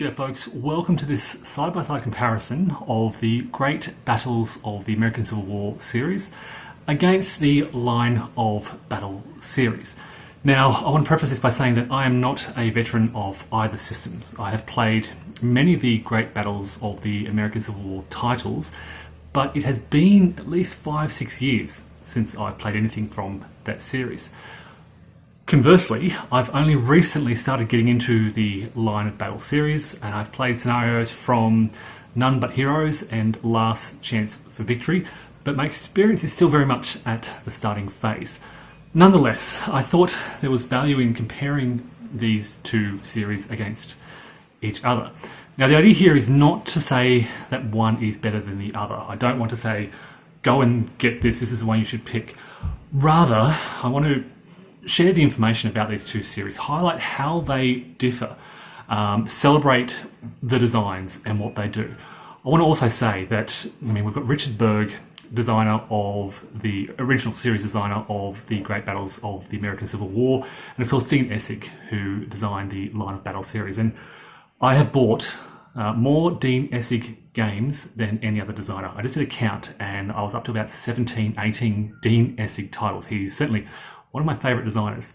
G'day folks, welcome to this side-by-side comparison of the great battles of the American Civil War series against the Line of Battle series. Now, I want to preface this by saying that I am not a veteran of either systems. I have played many of the great battles of the American Civil War titles, but it has been at least 5-6 years since I've played anything from that series. Conversely, I've only recently started getting into the Line of Battle series, and I've played scenarios from None But Heroes and Last Chance for Victory, but my experience is still very much at the starting phase. Nonetheless, I thought there was value in comparing these two series against each other. Now, the idea here is not to say that one is better than the other. I don't want to say, go and get this is the one you should pick. Rather, I want to share the information about these two series, highlight how they differ, celebrate the designs and what they do. I want to also say that, we've got Richard Berg, designer of the original series designer of the Great Battles of the American Civil War, and of course Dean Essig, who designed the Line of Battle series. And I have bought more Dean Essig games than any other designer. I just did a count and I was up to about 17, 18 Dean Essig titles. He's certainly one of my favourite designers.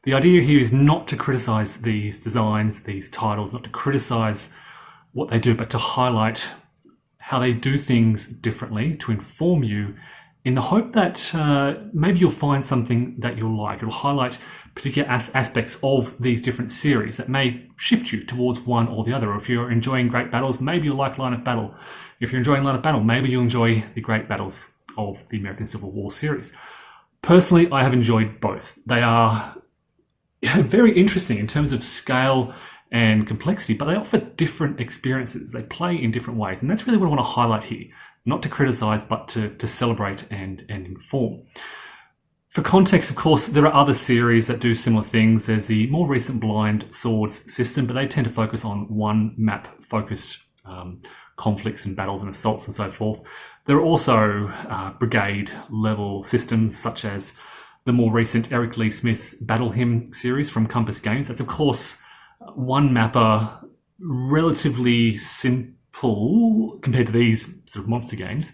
The idea here is not to criticise these designs, these titles, not to criticise what they do, but to highlight how they do things differently, to inform you in the hope that maybe you'll find something that you'll like. It'll highlight particular aspects of these different series that may shift you towards one or the other. Or if you're enjoying Great Battles, maybe you'll like Line of Battle. If you're enjoying Line of Battle, maybe you'll enjoy the Great Battles of the American Civil War series. Personally, I have enjoyed both. They are very interesting in terms of scale and complexity, but they offer different experiences. They play in different ways. And that's really what I want to highlight here, not to criticize, but to celebrate and inform. For context, of course, there are other series that do similar things. There's the more recent Blind Swords system, but they tend to focus on one map focused conflicts and battles and assaults and so forth. There are also brigade level systems such as the more recent Eric Lee Smith Battle Hymn series from Compass Games. That's of course one mapper, relatively simple compared to these sort of monster games,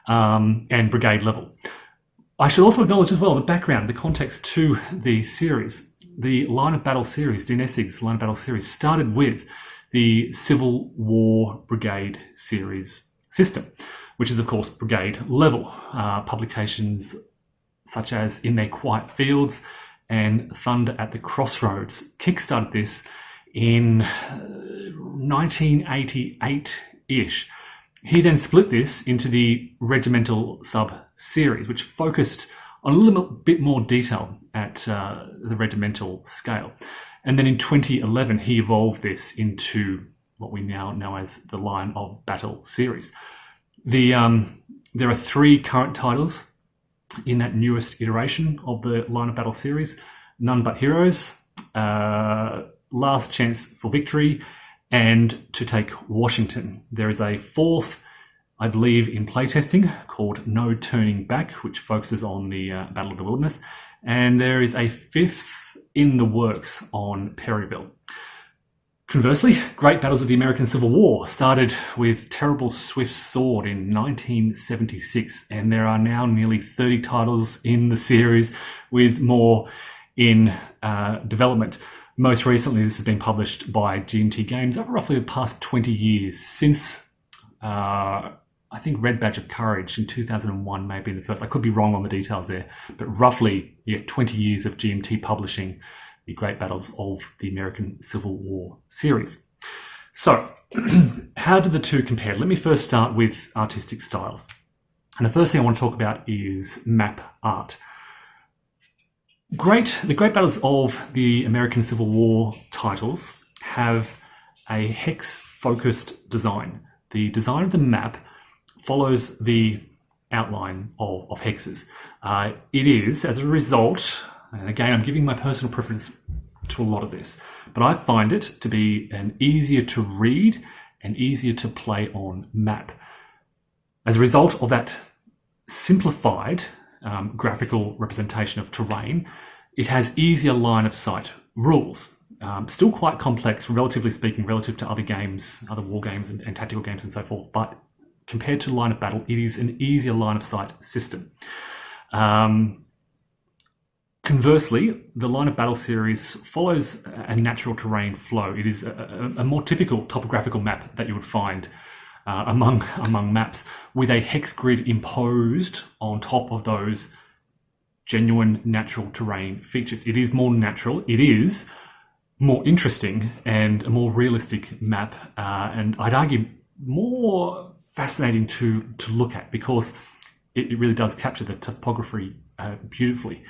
and brigade level. I should also acknowledge as well the background, the context to the series. The Line of Battle series, Dean Essig's Line of Battle series, started with the Civil War Brigade series system, which is of course brigade level. Publications such as In Their Quiet Fields and Thunder at the Crossroads kickstarted this in 1988-ish. He then split this into the regimental sub-series, which focused on a little bit more detail at the regimental scale. And then in 2011, he evolved this into what we now know as the Line of Battle series. There are 3 current titles in that newest iteration of the Line of Battle series: None But Heroes, Last Chance for Victory, and To Take Washington. There is a 4th, I believe, in playtesting called No Turning Back, which focuses on the Battle of the Wilderness. And there is a 5th in the works on Perryville. Conversely, Great Battles of the American Civil War started with Terrible Swift's Sword in 1976, and there are now nearly 30 titles in the series, with more in development. Most recently, this has been published by GMT Games over roughly the past 20 years, since I think Red Badge of Courage in 2001 may have been the first. I could be wrong on the details there, but roughly 20 years of GMT publishing the Great Battles of the American Civil War series. So, how do the two compare? Let me first start with artistic styles. And the first thing I want to talk about is map art. The Great Battles of the American Civil War titles have a hex-focused design. The design of the map follows the outline of hexes. It is, as a result, and again, I'm giving my personal preference to a lot of this, but I find it to be an easier to read and easier to play on map. As a result of that simplified graphical representation of terrain, it has easier line of sight rules. Still quite complex, relatively speaking, relative to other games, other war games and tactical games and so forth. But compared to line of battle, it is an easier line of sight system. Conversely, the line of battle series follows a natural terrain flow. It is a more typical topographical map that you would find among maps, with a hex grid imposed on top of those genuine natural terrain features. It is more natural, it is more interesting and a more realistic map, and I'd argue more fascinating to look at, because it really does capture the topography beautifully.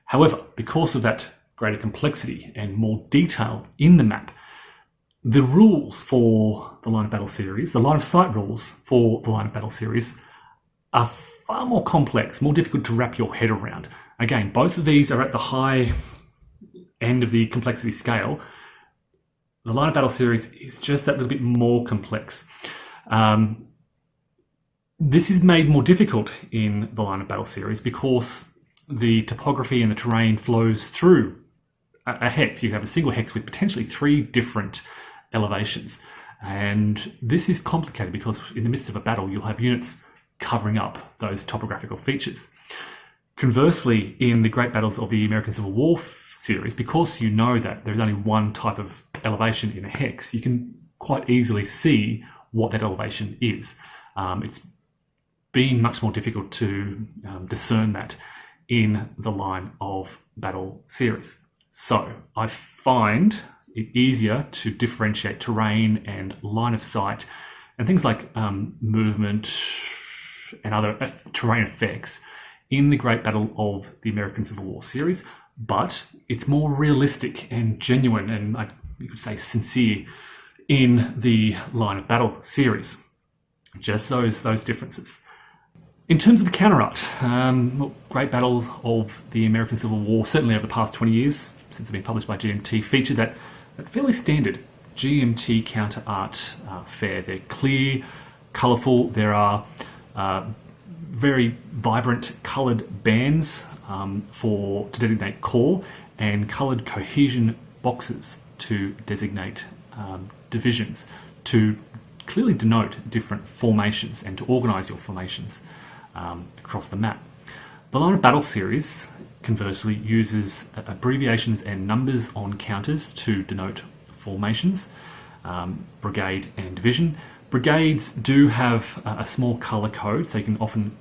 However, because of that greater complexity and more detail in the map, the rules for the line of battle series, the line of sight rules for the line of battle series, are far more complex, more difficult to wrap your head around. Again, both of these are at the high end of the complexity scale. The line of battle series is just that little bit more complex. This is made more difficult in the line of battle series because the topography and the terrain flows through a hex. You have a single hex with potentially 3 different elevations. And this is complicated because in the midst of a battle, you'll have units covering up those topographical features. Conversely, in the Great Battles of the American Civil War series, because you know that there's only one type of elevation in a hex, you can quite easily see what that elevation is. It's been much more difficult to discern that in the line of battle series. So I find it easier to differentiate terrain and line of sight and things like movement and other terrain effects in the Great Battle of the American Civil War series, but it's more realistic and genuine, and you could say sincere, in the line of battle series. Just those differences. In terms of the counter art, Great Battles of the American Civil War, certainly over the past 20 years, since it's been published by GMT, feature that fairly standard GMT counter art fare. They're clear, colourful, there are very vibrant coloured bands to designate core, and coloured cohesion boxes to designate divisions, to clearly denote different formations and to organise your formations across the map. The line of battle series, conversely, uses abbreviations and numbers on counters to denote formations, brigade and division. Brigades do have a small colour code, so you can often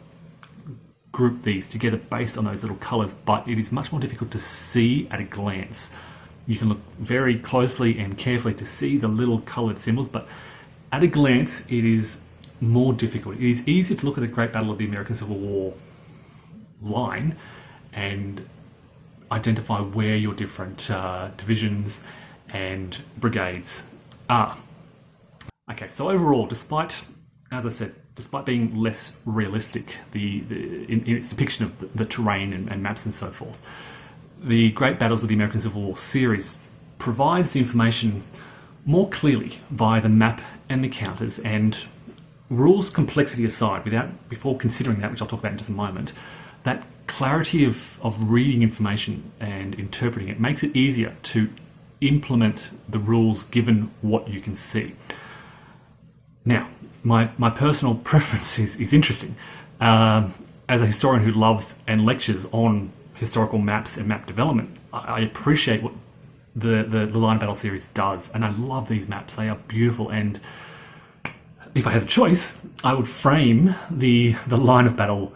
group these together based on those little colours, but it is much more difficult to see at a glance. You can look very closely and carefully to see the little coloured symbols, but at a glance it is more difficult. It is easier to look at the Great Battle of the American Civil War line and identify where your different divisions and brigades are. Okay, so overall, despite, as I said, despite being less realistic in its depiction of the terrain and maps and so forth, the Great Battles of the American Civil War series provides the information more clearly via the map and the counters, and rules complexity aside, before considering that, which I'll talk about in just a moment, that clarity of reading information and interpreting it makes it easier to implement the rules given what you can see. Now, my personal preference is interesting. As a historian who loves and lectures on historical maps and map development, I appreciate what the line of battle series does, and I love these maps. They are beautiful, and if I had a choice, I would frame the line of battle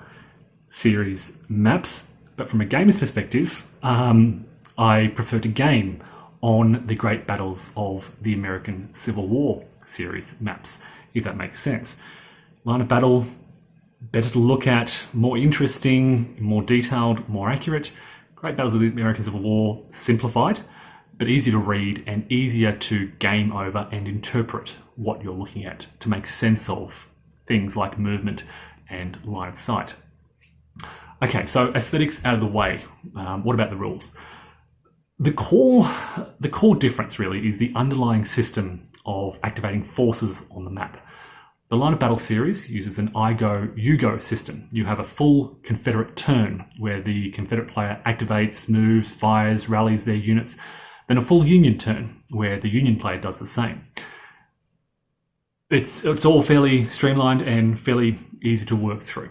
series maps, but from a gamer's perspective, I prefer to game on the Great Battles of the American Civil War series maps, if that makes sense. Line of battle, better to look at, more interesting, more detailed, more accurate. Great Battles of the American Civil War, simplified, but easier to read and easier to game over and interpret what you're looking at to make sense of things like movement and line of sight. Okay, so aesthetics out of the way. What about the rules? The core difference really is the underlying system of activating forces on the map. The line of battle series uses an I go, you go system. You have a full Confederate turn where the Confederate player activates, moves, fires, rallies their units then a full Union turn, where the Union player does the same. It's all fairly streamlined and fairly easy to work through.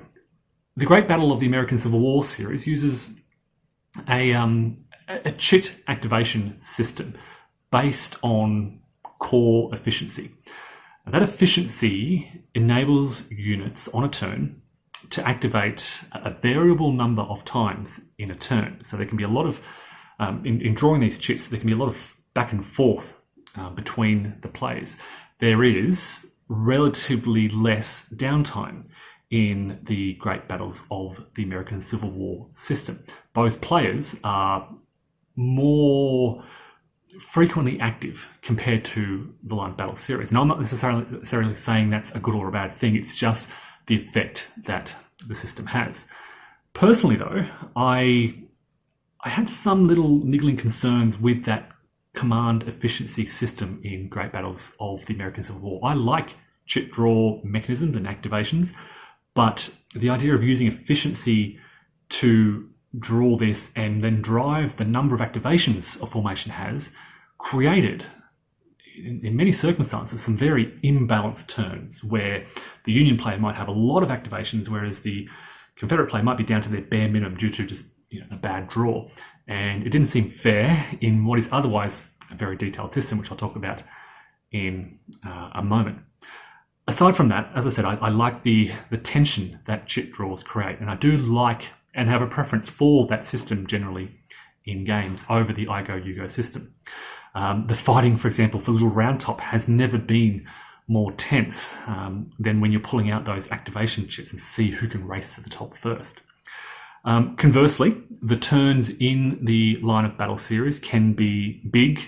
The Great Battle of the American Civil War series uses a chit activation system based on core efficiency. That efficiency enables units on a turn to activate a variable number of times in a turn. So there can be a lot of, in drawing these chits, there can be a lot of back and forth between the players. There is relatively less downtime in the Great Battles of the American Civil War system. Both players are more frequently active compared to the Line of Battle series. Now, I'm not necessarily saying that's a good or a bad thing. It's just the effect that the system has. Personally, though, I had some little niggling concerns with that command efficiency system in Great Battles of the American Civil War. I like chit draw mechanisms and activations, but the idea of using efficiency to draw this and then drive the number of activations a formation has created, in many circumstances, some very imbalanced turns where the Union player might have a lot of activations, whereas the Confederate player might be down to their bare minimum due to just a bad draw. And it didn't seem fair in what is otherwise a very detailed system, which I'll talk about in a moment. Aside from that, as I said, I like the tension that chit draws create, and I do like and have a preference for that system generally in games over the I go, you go system. The fighting, for example, for Little Round Top has never been more tense than when you're pulling out those activation chits and see who can race to the top first. Conversely, the turns in the Line of Battle series can be big,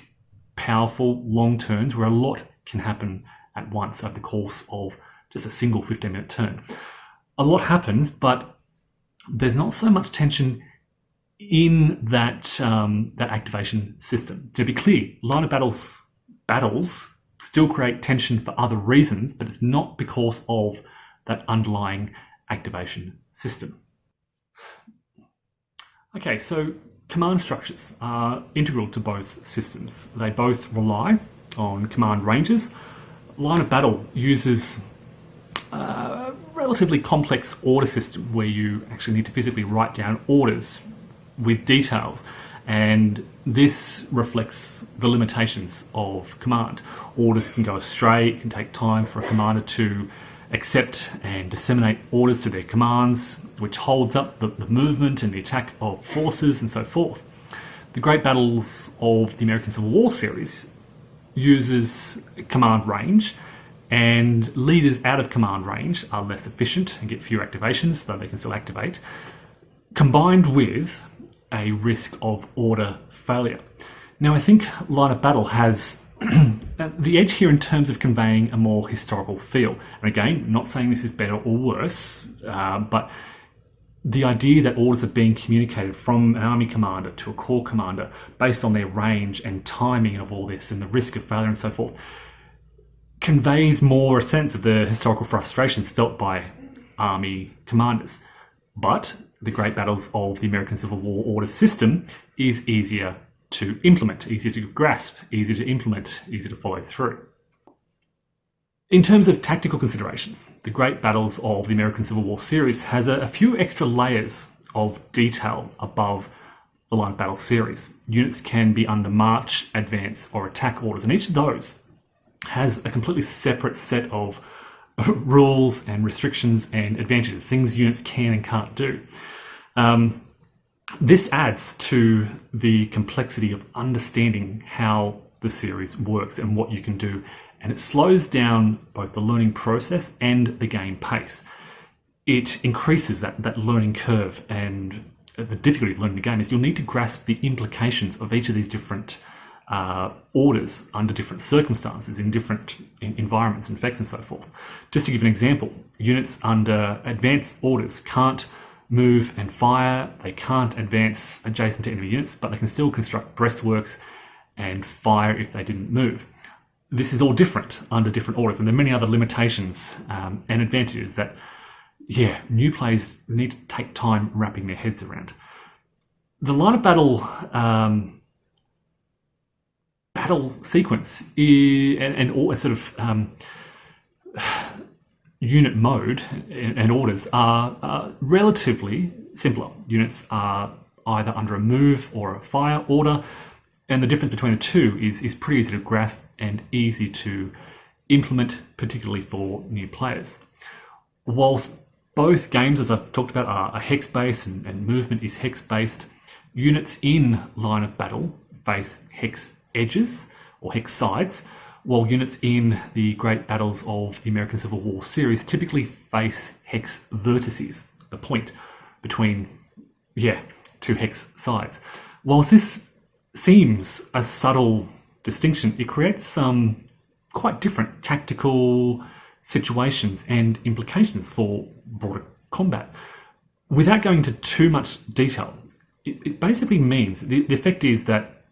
powerful, long turns where a lot can happen at once over the course of just a single 15-minute turn. A lot happens, but there's not so much tension in that activation system. To be clear, Line of battles still create tension for other reasons, but it's not because of that underlying activation system. Okay, so command structures are integral to both systems. They both rely on command ranges. Line of Battle uses a relatively complex order system where you actually need to physically write down orders with details, and this reflects the limitations of command. Orders can go astray. It can take time for a commander to accept and disseminate orders to their commands, which holds up the movement and the attack of forces and so forth. The Great Battles of the American Civil War series uses command range, and leaders out of command range are less efficient and get fewer activations, though they can still activate, combined with a risk of order failure. Now, I think Line of Battle has the edge here in terms of conveying a more historical feel. And again, not saying this is better or worse, but the idea that orders are being communicated from an army commander to a corps commander based on their range and timing of all this and the risk of failure and so forth conveys more a sense of the historical frustrations felt by army commanders. But the Great Battles of the American Civil War order system is easier to implement, easier to grasp, easier to implement, easier to follow through. In terms of tactical considerations, the Great Battles of the American Civil War series has a few extra layers of detail above the Line of Battle series. Units can be under march, advance, or attack orders, and each of those has a completely separate set of rules and restrictions and advantages, things units can and can't do. This adds to the complexity of understanding how the series works and what you can do, and it slows down both the learning process and the game pace. It increases that learning curve, and the difficulty of learning the game is you'll need to grasp the implications of each of these different orders under different circumstances, in different environments and effects and so forth. Just to give an example, units under advanced orders can't move and fire, they can't advance adjacent to enemy units, but they can still construct breastworks and fire if they didn't move. This is all different under different orders, and there are many other limitations and advantages that, new players need to take time wrapping their heads around. The Line of Battle battle sequence and all sort of unit mode and orders are relatively simpler. Units are either under a move or a fire order, and the difference between the two is pretty easy to grasp and easy to implement, particularly for new players. Whilst both games, as I've talked about, are hex-based and movement is hex-based, units in line of battle face hex edges or hex sides, while units in the Great Battles of the American Civil War series typically face hex vertices, the point between, two hex sides. Whilst this seems a subtle distinction, it creates some quite different tactical situations and implications for broader combat. Without going into too much detail, it basically means, the effect is that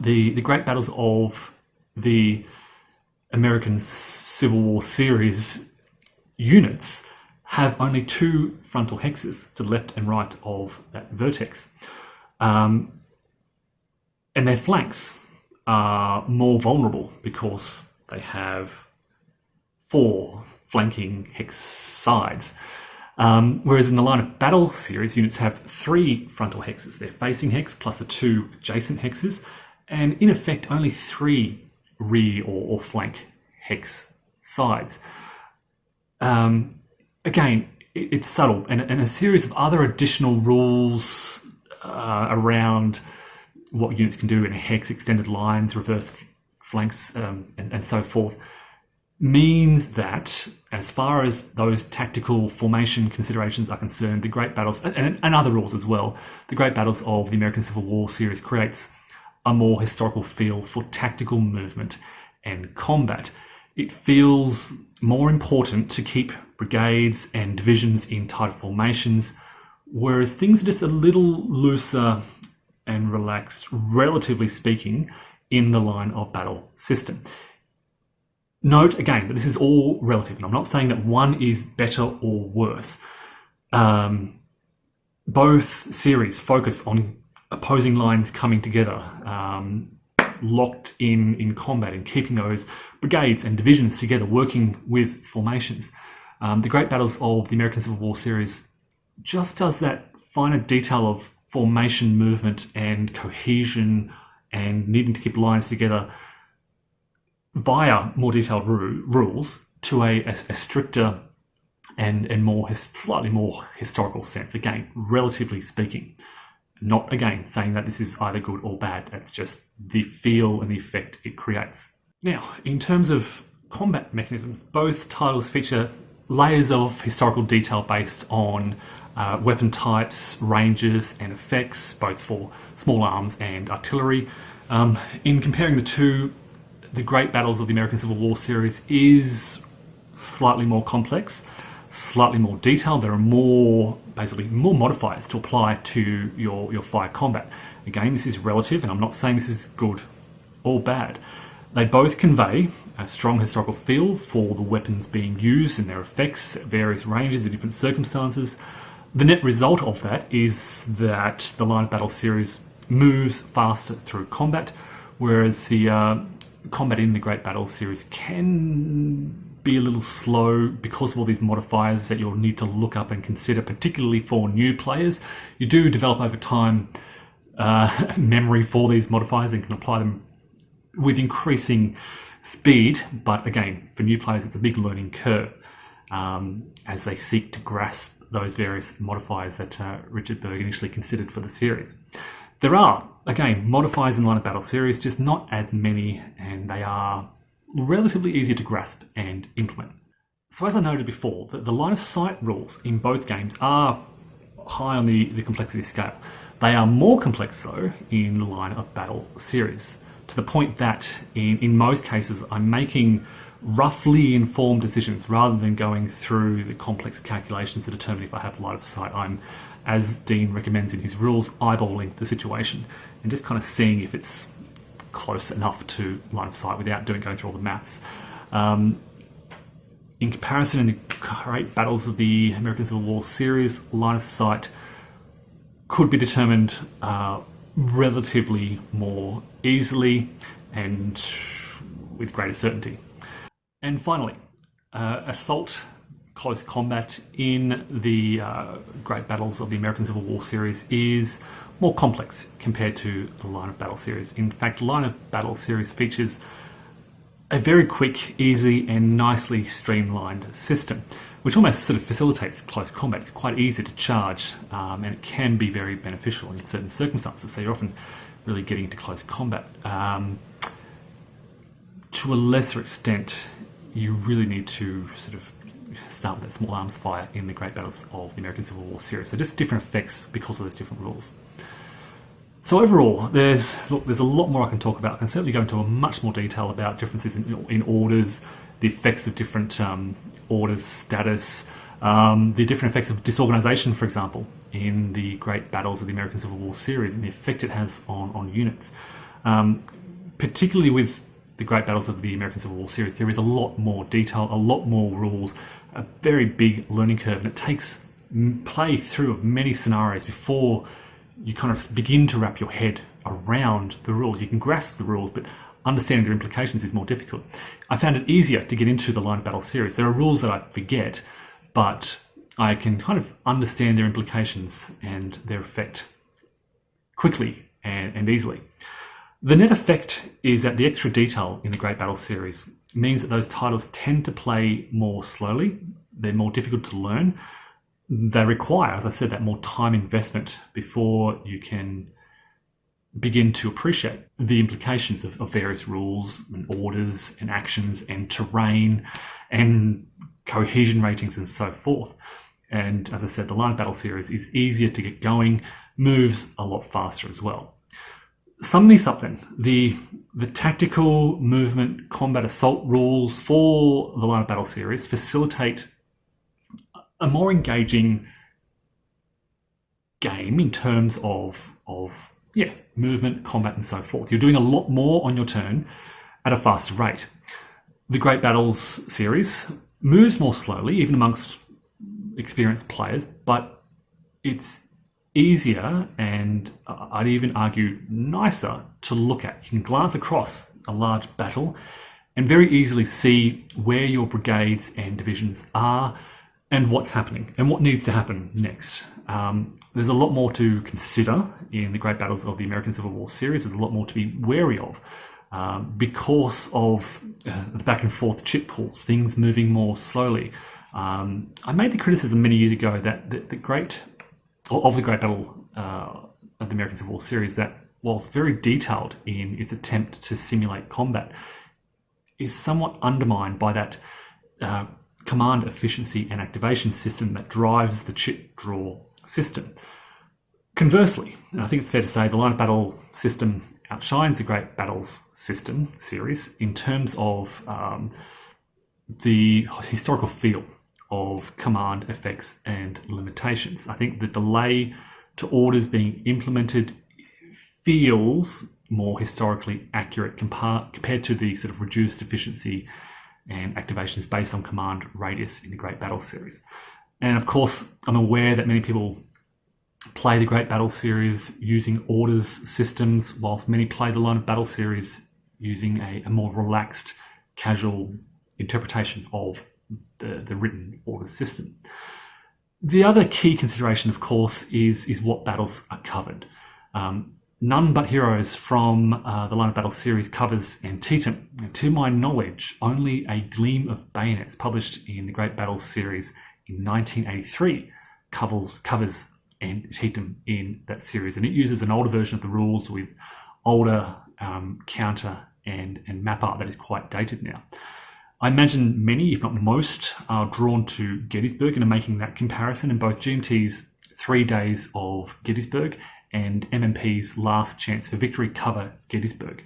the Great Battles of the American Civil War series units have only two frontal hexes to the left and right of that vertex. And their flanks are more vulnerable because they have 4 flanking hex sides. Whereas in the line of battle series, units have 3 frontal hexes. They're facing hex plus the 2 adjacent hexes, and in effect only 3 rear or flank hex sides. Again, it's subtle, and a series of other additional rules around what units can do in a hex, extended lines, reverse flanks, and so forth, means that as far as those tactical formation considerations are concerned, the Great Battles, and other rules as well, the Great Battles of the American Civil War series creates a more historical feel for tactical movement and combat. It feels more important to keep brigades and divisions in tight formations, whereas things are just a little looser and relaxed, relatively speaking, in the line of battle system. Note again that this is all relative, and I'm not saying that one is better or worse. Both series focus on opposing lines coming together, locked in combat, and keeping those brigades and divisions together, working with formations. The Great Battles of the American Civil War series just does that finer detail of formation movement and cohesion and needing to keep lines together via more detailed rules to a stricter and more slightly more historical sense. Again, relatively speaking, not again saying that this is either good or bad. That's just the feel and the effect it creates. Now, in terms of combat mechanisms, both titles feature layers of historical detail based on weapon types, ranges, and effects, both for small arms and artillery. In comparing the two, the Great Battles of the American Civil War series is slightly more complex, slightly more detailed. There are basically more modifiers to apply to your fire combat. Again, this is relative, and I'm not saying this is good or bad. They both convey a strong historical feel for the weapons being used and their effects at various ranges in different circumstances. The net result of that is that the line of battle series moves faster through combat, whereas the combat in the Great Battle series can be a little slow because of all these modifiers that you'll need to look up and consider, particularly for new players. You do develop over time memory for these modifiers and can apply them with increasing speed, but again, for new players, it's a big learning curve as they seek to grasp those various modifiers that Richard Berg initially considered for the series. There are, again, modifiers in the line of battle series, just not as many, and they are relatively easier to grasp and implement. So as I noted before, the line of sight rules in both games are high on the complexity scale. They are more complex, though, in the line of battle series, to the point that in most cases I'm making roughly informed decisions rather than going through the complex calculations to determine if I have line of sight. I'm, as Dean recommends in his rules, eyeballing the situation and just kind of seeing if it's close enough to line of sight without going through all the maths. In comparison, in the Great Battles of the American Civil War series, line of sight could be determined relatively more easily, and with greater certainty. And finally, assault close combat in the Great Battles of the American Civil War series is more complex compared to the Line of Battle series. In fact, Line of Battle series features a very quick, easy and nicely streamlined system, which almost sort of facilitates close combat. It's quite easy to charge, and it can be very beneficial in certain circumstances. So you're often really getting into close combat. To a lesser extent, you really need to sort of start with that small arms fire in the Great Battles of the American Civil War series. So just different effects because of those different rules. So overall, there's a lot more I can talk about. I can certainly go into a much more detail about differences in orders, the effects of different orders, status, the different effects of disorganization, for example, in the Great Battles of the American Civil War series, and the effect it has on units. Particularly with the Great Battles of the American Civil War series, there is a lot more detail, a lot more rules, a very big learning curve, and it takes play through of many scenarios before you kind of begin to wrap your head around the rules. You can grasp the rules, but understanding their implications is more difficult. I found it easier to get into the Line of Battle series. There are rules that I forget, but I can kind of understand their implications and their effect quickly and easily. The net effect is that the extra detail in the Great Battle series means that those titles tend to play more slowly. They're more difficult to learn. They require, as I said, that more time investment before you can begin to appreciate the implications of various rules and orders and actions and terrain and cohesion ratings and so forth. And as I said, the Line of Battle series is easier to get going, moves a lot faster as well. Summing this up then, the tactical movement combat assault rules for the Line of Battle series facilitate a more engaging game in terms of movement, combat and so forth. You're doing a lot more on your turn at a faster rate. The Great Battles series moves more slowly, even amongst experienced players, but it's easier and I'd even argue nicer to look at. You can glance across a large battle and very easily see where your brigades and divisions are and what's happening and what needs to happen next. There's a lot more to consider in the Great Battles of the American Civil War series. There's a lot more to be wary of because of the back and forth chip pools, things moving more slowly. I made the criticism many years ago that the Great Battle of the American Civil War series, that whilst very detailed in its attempt to simulate combat, is somewhat undermined by that command efficiency and activation system that drives the chip draw system. Conversely, and I think it's fair to say the Line of Battle system outshines the Great Battles system series in terms of the historical feel of command effects and limitations. I think the delay to orders being implemented feels more historically accurate compared to the sort of reduced efficiency and activations based on command radius in the Great Battle series. And of course, I'm aware that many people play the Great Battle series using orders systems, whilst many play the Line of Battle series using a more relaxed, casual interpretation of the written orders system. The other key consideration, of course, is what battles are covered. None But Heroes from the Line of Battle series covers Antietam. And to my knowledge, only A Gleam of Bayonets, published in the Great Battles series in 1983, covers Antietam in that series. And it uses an older version of the rules with older counter and map art that is quite dated now. I imagine many, if not most, are drawn to Gettysburg and are making that comparison, in both GMT's 3 Days of Gettysburg and MMP's Last Chance for Victory cover Gettysburg.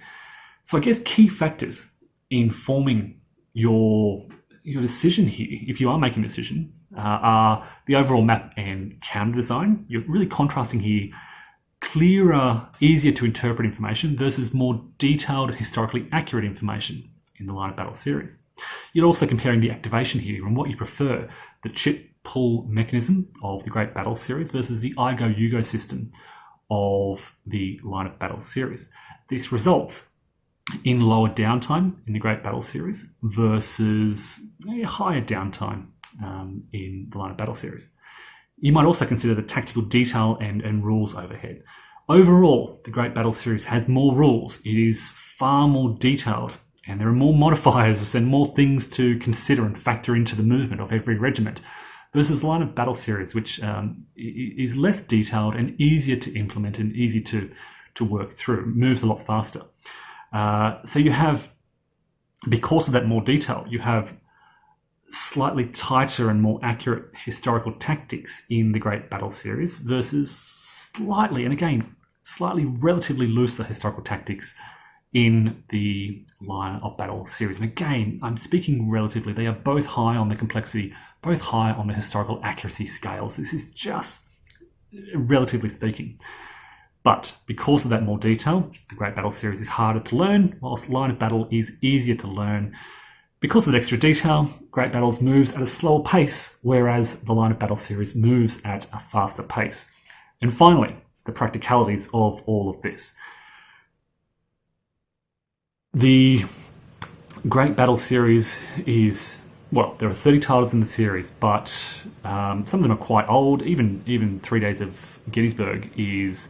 So I guess key factors in forming your decision here, if you are making a decision, are the overall map and counter design. You're really contrasting here clearer, easier to interpret information versus more detailed, historically accurate information in the Line of Battle series. You're also comparing the activation here and what you prefer, the chip pull mechanism of the Great Battle series versus the I-Go-You-Go system of the Line of Battle series. This results in lower downtime in the Great Battle Series versus a higher downtime in the Line of Battle series. You might also consider the tactical detail and rules overhead. Overall, the Great Battle series has more rules. It is far more detailed, and there are more modifiers and more things to consider and factor into the movement of every regiment, versus the Line of Battle series, which is less detailed and easier to implement and easy to work through, moves a lot faster. So you have, because of that more detail, you have slightly tighter and more accurate historical tactics in the Great Battle series versus slightly relatively looser historical tactics in the Line of Battle series. And again, I'm speaking relatively. They are both high on the complexity, both high on the historical accuracy scales. This is just relatively speaking. But because of that more detail, the Great Battle series is harder to learn, whilst Line of Battle is easier to learn. Because of the extra detail, Great Battles moves at a slower pace, whereas the Line of Battle series moves at a faster pace. And finally, the practicalities of all of this. The Great Battle series is, well, there are 30 titles in the series, but some of them are quite old. Even 3 Days of Gettysburg is,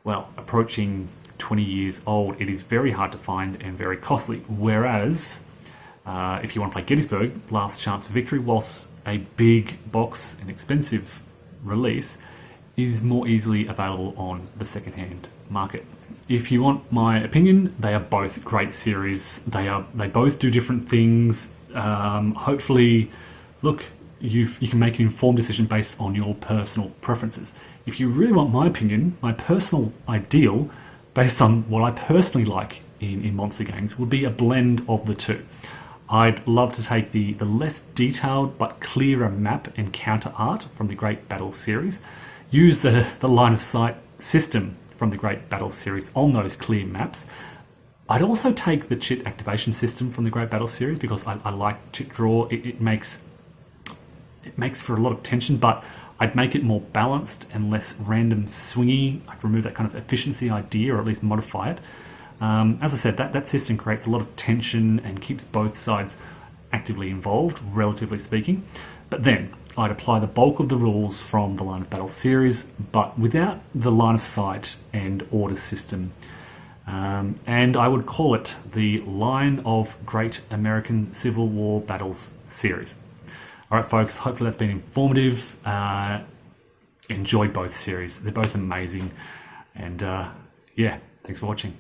well, approaching 20 years old. It is very hard to find and very costly, whereas if you want to play Gettysburg, Last Chance for Victory, whilst a big box and expensive release, is more easily available on the second-hand market. If you want my opinion, they are both great series. They both do different things. Hopefully, look, you can make an informed decision based on your personal preferences. If you really want my opinion, my personal ideal, based on what I personally like in monster games, would be a blend of the two. I'd love to take the less detailed but clearer map and counter art from the Great Battle series, use the line of sight system from the Great Battle series on those clear maps. I'd also take the chit activation system from the Great Battle series because I like chit draw. It makes for a lot of tension, but I'd make it more balanced and less random swingy. I'd remove that kind of efficiency idea, or at least modify it. As I said, that system creates a lot of tension and keeps both sides actively involved, relatively speaking. But then I'd apply the bulk of the rules from the Line of Battle series, but without the line of sight and order system. And I would call it the Line of Great American Civil War Battles series. All right, folks, hopefully that's been informative. Enjoy both series. They're both amazing. And yeah, thanks for watching.